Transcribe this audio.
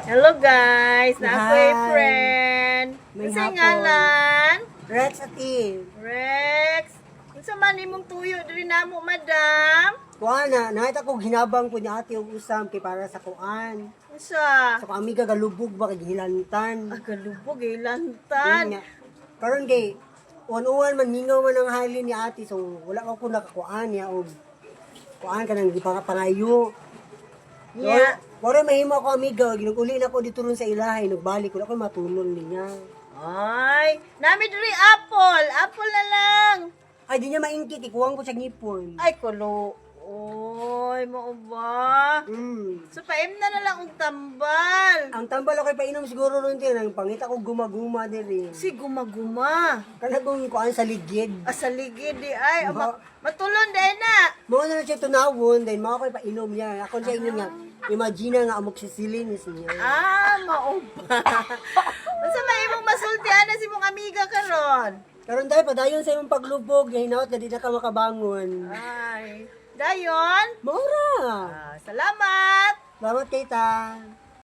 Hello guys, na ako Hi. friend. May Kasi hapon. ngalan? Rex at Eve. Rex. Unsa man imong tuyo diri namo, madam? Kuana, nakita ko ginabang ko ni ate yung usam kay para sa kuan. Unsa? Sa amiga galubog ba kay hilantan. Agalubog Yun ilantan. nga. Karon kay uwan man mingaw man ang halin ni ate so wala ko nakakuan niya og kuan kanang gipangayo. Nya. Wala mahimo ko amiga, ginuguli na ko dito ron sa ilahay, nagbalik ko na ko matulon niya. Ay, nami diri apple. Apple na lang. Ay di niya maingkit, ikuwang ko sa ngipon. Ay kulo. Oy, mao ba? So paim na lang og tambal. Ang tambal ako'y painom siguro ron din, ang pangita ko gumaguma diri. Si gumaguma. Kana kung kuan sa ligid. Asa ligid di ay. Ba- Matulon dai na. Mo na siya tunawon, then mao ko'y painom niya. Ako siya inom niya. Imagine nga amoxicillin niya. Ah, mao ba? Unsa may imong masultian na si mong amiga karon? Karon dahil padayon sa imong paglubog, hinaot na di na ka makabangon. Ay, dayon. Mora. Salamat. Salamat kay ta.